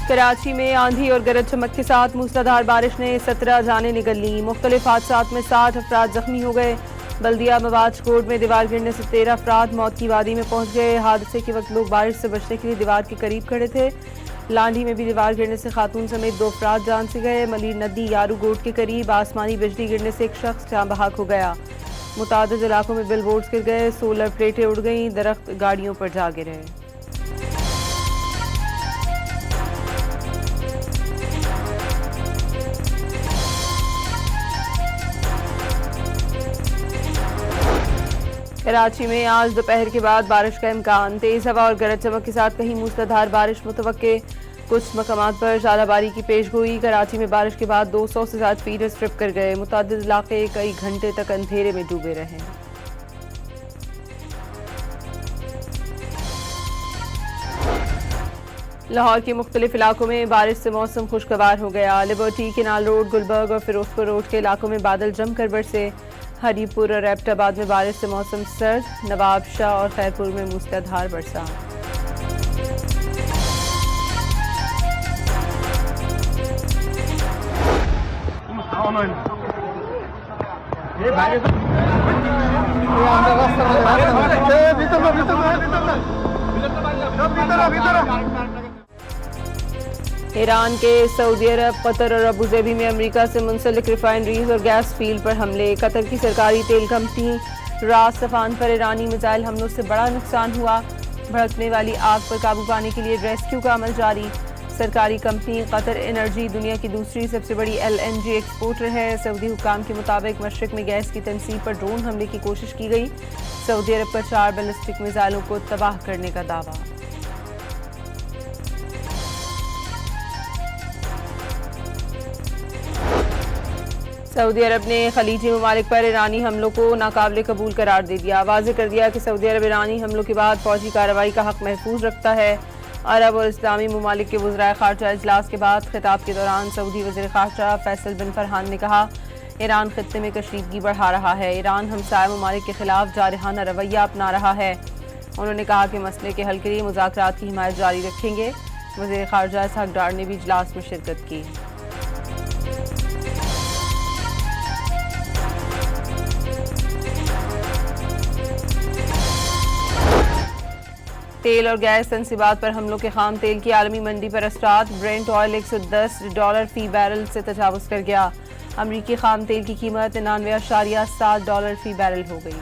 कराची में आंधी और गरज चमक के साथ मूसलाधार बारिश ने 17 जानें निगल लीं। मुख्तलिफ हादसात में 60 अफराद जख्मी हो गए। बल्दिया मवाज कोट में दीवार गिरने से 13 अफराद मौत की वादी में पहुंच गए। हादसे के वक्त लोग बारिश से बचने के लिए दीवार के करीब खड़े थे। लांडी में भी दीवार गिरने से खातून समेत 2 अफराद जान से गए। मलीर नदी यारू गोट के करीब आसमानी बिजली गिरने से एक शख्स जाँ बहक हो गया। मुतादिद इलाकों में बिल बोर्ड्स गिर गए, सोलर प्लेटें उड़ गईं, दरख्त गाड़ियों पर जा गिरे। कराची में आज दोपहर के बाद बारिश का इम्कान। तेज हवा और गरज चमक के साथ कहीं मूसलाधार बारिश मुतवक्के। कुछ मकामात पर ज़ालाबारी की पेशगोई। कराची में बारिश के बाद 200 से ज़्यादा फीडर स्ट्रिप कर गए। मुतअद्दिद इलाके कई घंटे तक अंधेरे में डूबे रहे। लाहौर के मुख्तलिफ इलाकों में बारिश से मौसम खुशगवार हो गया। लिबर्टी, केनाल रोड, गुलबर्ग और फिरोजपुर रोड के इलाकों में बादल जमकर बरसे। हरीपुर और एबटाबाद में बारिश से मौसम सर्द। नवाब शाह और खैरपुर में मूसलाधार बरसा। ईरान के सऊदी अरब, कतर और अबूधाबी में अमेरिका से मुंसलिक रिफाइनरीज और गैस फील्ड पर हमले। कतर की सरकारी तेल कंपनी रास सफान पर ईरानी मिसाइल हमलों से बड़ा नुकसान हुआ। भड़कने वाली आग पर काबू पाने के लिए रेस्क्यू का अमल जारी। सरकारी कंपनी कतर एनर्जी दुनिया की दूसरी सबसे बड़ी LNG एक्सपोर्टर है। सऊदी हुकाम के मुताबिक मशरिक में गैस की तनसीब पर ड्रोन हमले की कोशिश की गई। सऊदी अरब का 4 बैलिस्टिक मिसाइलों को तबाह करने का दावा। सऊदी अरब ने खलीजी ममालिक पर ईरानी हमलों को नाकाबिले कबूल करार दे दिया। वाज़ेह कर दिया कि सऊदी अरब ईरानी हमलों के बाद फौजी कार्रवाई का हक महफूज रखता है। अरब और इस्लामी ममालिक के वज़राए ख़ारजा इजलास के बाद खिताब के दौरान सऊदी वज़ीर ख़ारजा फैसल बिन फरहान ने कहा, ईरान खित्ते में कशीदगी बढ़ा रहा है। ईरान हमसाया ममालिक के खिलाफ जारहाना रवैया अपना रहा है। उन्होंने कहा कि मसले के हल के लिए मुज़ाकरात की हिमायत जारी रखेंगे। वज़ीर ख़ारजा इसहाक़ डार ने भी इजलास में शिरकत की। तेल और गैस तनसीबात पर हमलों के खाम तेल की आलमी मंडी पर असरात। ब्रेंट ऑयल $110 फी बैरल से तजावुज़ कर गया। अमरीकी खाम तेल की कीमत $99.7 फी बैरल हो गई।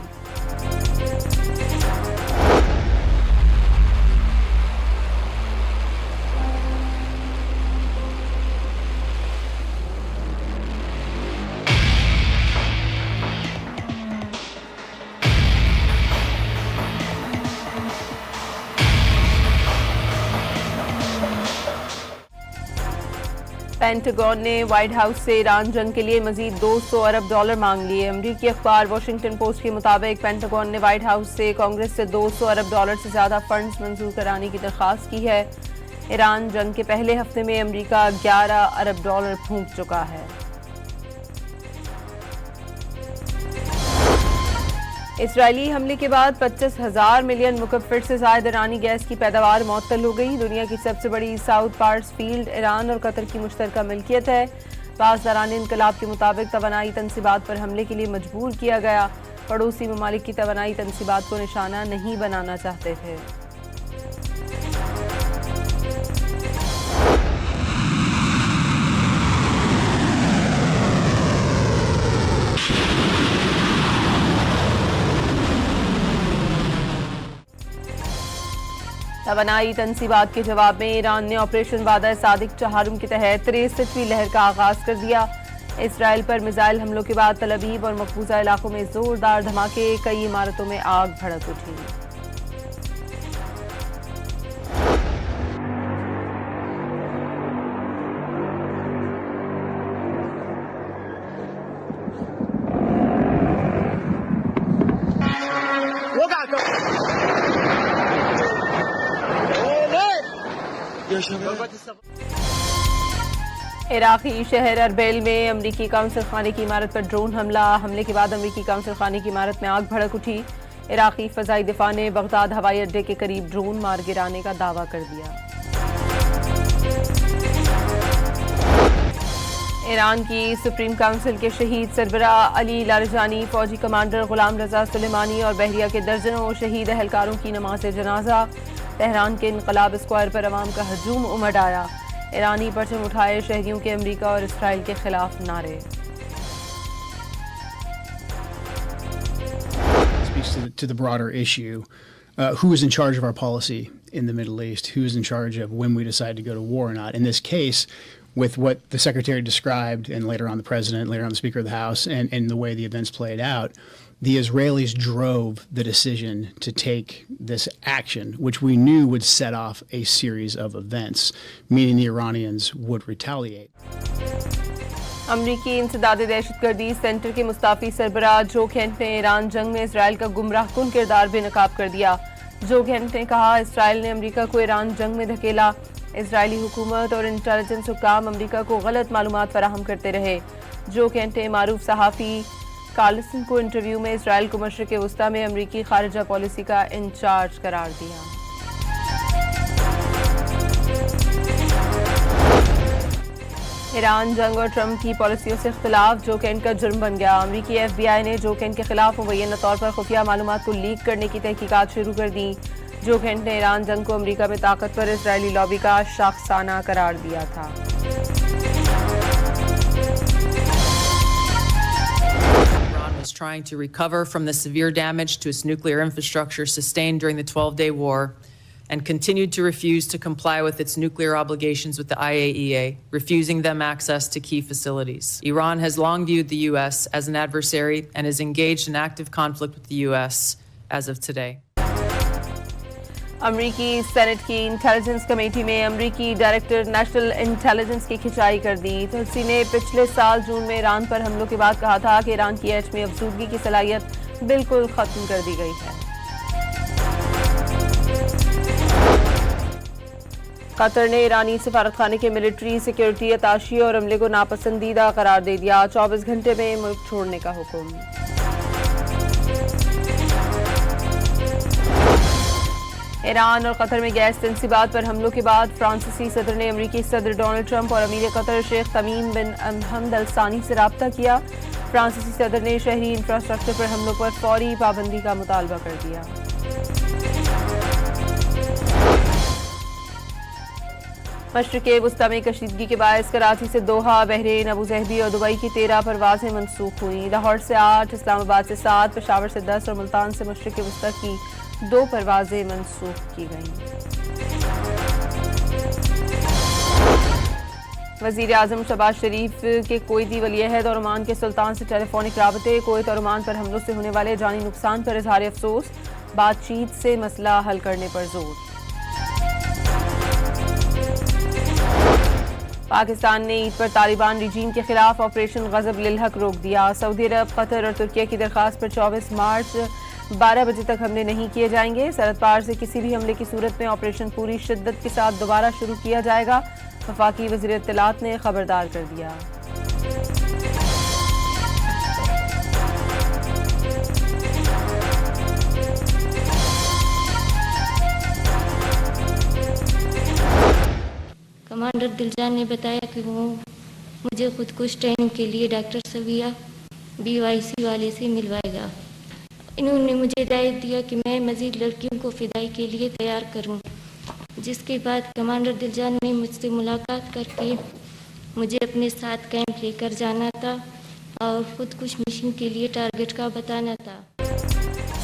पेंटागन ने व्हाइट हाउस से ईरान जंग के लिए मजीद $200 अरब मांग लिए। अमरीकी अखबार वाशिंगटन पोस्ट के मुताबिक पेंटागन ने व्हाइट हाउस से कांग्रेस से $200 अरब से ज्यादा फंड्स मंजूर कराने की दरख्वास्त की है। ईरान जंग के पहले हफ्ते में अमरीका $11 अरब फूंक चुका है। इसराइली हमले के बाद 25,000 मिलियन मुकब फीट से ज्यादा ईरानी गैस की पैदावार मुअत्तल हो गई। दुनिया की सबसे बड़ी साउथ पार्ट्स फील्ड ईरान और कतर की मुश्तरका मिल्कियत है। पासदारान इनकलाब के मुताबिक तवानाई तनसीबात पर हमले के लिए मजबूर किया गया। पड़ोसी ममालिक की तवानाई तनसीबात को निशाना नहीं बनाना चाहते थे। तवानाई तनसीबात के जवाब में ईरान ने ऑपरेशन वादा सादिक चहारुम के तहत 63वीं लहर का आगाज कर दिया। इसराइल पर मिसाइल हमलों के बाद तल अवीव और मकबूजा इलाकों में जोरदार धमाके। कई इमारतों में आग भड़क उठी। इराकी शहर अरबेल में अमरीकी काउंसिल खाने की इमारत पर ड्रोन हमले के बाद अमरीकी काउंसिल खाने की इमारत में आग भड़क उठी। इराकी फजाई दिफा ने बगदाद हवाई अड्डे के करीब ड्रोन मार गिराने का दावा कर दिया। ईरान की सुप्रीम काउंसिल के शहीद सरबराह अली लारजानी, फौजी कमांडर गुलाम रजा सुलेमानी और बहरिया के दर्जनों शहीद अहलकारों की नमाज जनाजा। तेहरान के इनकलाब स्क्वायर पर अवाम का हजूम उमड़ आया। ईरानी परचम उठाए, शहरियों के अमरीका और इसराइल के खिलाफ नारे। To the broader issue, who is in charge of our policy in the Middle East? Who is in charge of when we decide to go to war or not? In this case, with what the Secretary described, and later on the President, later on the Speaker of the House, and the way the events played out, the Israelis drove the decision to take this action, which we knew would set off a series of events, meaning the Iranians would retaliate. अमरीकी इंसदाद दहशतगर्दी centre के मुस्ताफी सरबराह जो cantt ने Iran जंग में Israel का गुमराहकुन किरदार बेनकाब कर दिया। जो कैंट ने कहा, इसराइल ने अमरीका को ईरान जंग में धकेला। इसराइली हुकूमत और इंटेलिजेंस हुक्काम अमरीका को गलत मालूमात फराहम करते रहे। जो कैंट ने मारूफ सहाफ़ी कार्लसन को इंटरव्यू में इसराइल को मशरिक़ वस्ता में अमरीकी खारिजा पॉलिसी का इंचार्ज करार दिया। ईरान जंग और ट्रंप की पॉलिसियों से इख्तिलाफ जो कैंट का जुर्म बन गया। अमरीकी FBI ने जो कैंट के खिलाफ मुबैना तौर पर खुफिया मालूमात को लीक करने की तहकीकात शुरू कर दी। जो कैंट ने ईरान जंग को अमरीका में ताकतवर इसराइली लॉबी का शाखसाना करार दिया था। Iran was trying to recover from the severe damage to its nuclear infrastructure sustained during the 12-day war and continued to refuse to comply with its nuclear obligations with the IAEA, refusing them access to key facilities. Iran has long viewed the U.S. as an adversary and is engaged in active conflict with the U.S. as of today. अमरीकी senate की intelligence committee में अमरीकी director national intelligence की खिंचाई कर दी। तुलसी ने पिछले साल जून में ईरान पर हमलों के बाद कहा था कि ईरान की एटमी अफजूदगी की सलाहियत बिल्कुल खत्म कर दी गई है। कतर ने ईरानी सफारतखाने के मिलिट्री सिक्योरिटी अताशी और अमले को नापसंदीदा करार दे दिया। 24 घंटे में मुल्क छोड़ने का हुक्म। ईरान और कतर में गैस तनसीबात पर हमलों के बाद फ्रांसीसी सदर ने अमरीकी सदर डोनाल्ड ट्रंप और अमीर कतर शेख तमीम बिन हमद अल सानी से रब्ता किया। फ्रांसीसी सदर ने शहरी इंफ्रास्ट्रक्चर पर हमलों पर फौरी पाबंदी का मुतालबा कर दिया। मशरिक़ वस्ता में कशीदगी के बायस कराची से दोहा, बहरीन, अबूज़हबी और दुबई की 13 परवाजें मनसूख हुई। लाहौर से 8, इस्लामाबाद से 7, पेशावर से 10 और मुल्तान से मशरिक़ वस्ता की 2 परवाजें मनसूख की गईं। वज़ीर आज़म शहबाज शरीफ के कोयती वली-ए-अहद और ओमान के सुल्तान से टेलीफोनिक राबते। कोयत और ओमान पर हमलों से होने वाले जानी नुकसान पर इज़हार अफसोस, बातचीत से मसला हल करने पर जोर। पाकिस्तान ने ईद पर तालिबान रिजीम के खिलाफ ऑपरेशन गजब लिलहक रोक दिया। सऊदी अरब, कतर और तुर्किया की दरखास्त पर 24 मार्च 12 बजे तक हमले नहीं किए जाएंगे। सरहद पार से किसी भी हमले की सूरत में ऑपरेशन पूरी शिद्दत के साथ दोबारा शुरू किया जाएगा। वफाकी वज़ीर इत्तलात ने खबरदार कर दिया। कमांडर दिलजान ने बताया कि वो मुझे खुद कुछ ट्रेनिंग के लिए डॉक्टर सविया BYC वाले से मिलवाएगा। इन्होंने मुझे हिदायत दिया कि मैं मज़ीद लड़कियों को फ़िदाई के लिए तैयार करूं। जिसके बाद कमांडर दिलजान ने मुझसे मुलाकात करके मुझे अपने साथ कैंप लेकर जाना था और खुद कुछ मिशन के लिए टारगेट का बताना था।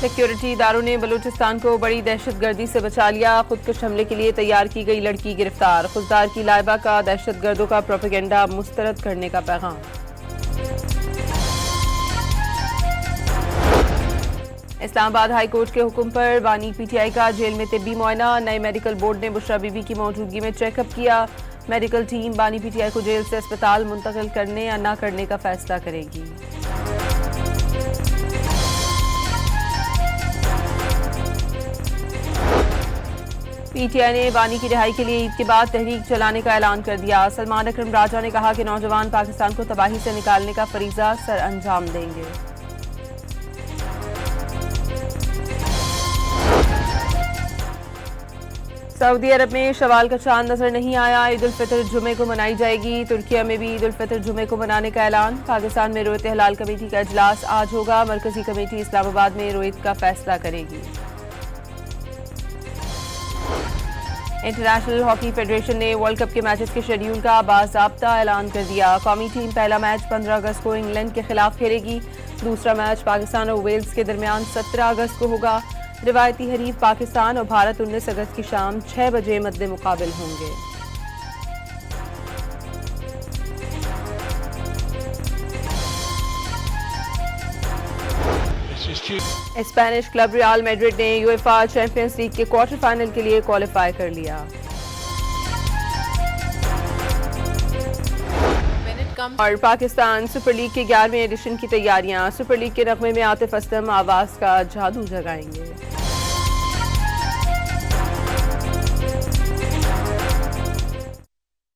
सिक्योरिटी इदारों ने बलूचिस्तान को बड़ी दहशतगर्दी से बचा लिया। खुदकुश हमले के लिए तैयार की गई लड़की गिरफ्तार। खुददार की लाइबा का दहशतगर्दों का प्रोपेगेंडा मुस्तरद करने का पैगाम। इस्लामाबाद हाई कोर्ट के हुक्म पर बानी PTI का जेल में तिब्बी मुआयना। नए मेडिकल बोर्ड ने बुशरा बीबी की मौजूदगी में चेकअप किया। मेडिकल टीम बानी PTI को जेल से अस्पताल मुंतकिल करने या न करने का फैसला करेगी। PTI ने बानी की रिहाई के लिए ईद के बाद तहरीक चलाने का ऐलान कर दिया। सलमान अकरम राजा ने कहा कि नौजवान पाकिस्तान को तबाही से निकालने का फरीजा सर अंजाम देंगे। सऊदी अरब में शवाल का चांद नजर नहीं आया। ईद उल फितर जुमे को मनाई जाएगी। तुर्किया में भी ईद उल फितर जुमे को मनाने का ऐलान। पाकिस्तान में रोयत हलाल कमेटी का इजलास आज होगा। मरकजी कमेटी इस्लामाबाद में रोयत का फैसला करेगी। इंटरनेशनल हॉकी फेडरेशन ने वर्ल्ड कप के मैचेस के शेड्यूल का बाज़ाब्ता ऐलान कर दिया। कौमी टीम पहला मैच 15 अगस्त को इंग्लैंड के खिलाफ खेलेगी। दूसरा मैच पाकिस्तान और वेल्स के दरमियान 17 अगस्त को होगा। रिवायती हरीफ पाकिस्तान और भारत 19 अगस्त की शाम 6 बजे मद्दे मुकाबिल होंगे। स्पेनिश क्लब रियल मैड्रिड ने यूएफए चैंपियंस लीग के क्वार्टर फाइनल के लिए क्वालिफाई कर लिया। और पाकिस्तान सुपर लीग के 11वें एडिशन की तैयारियां। सुपर लीग के नगमे में आतिफ असलम आवाज का जादू जगाएंगे।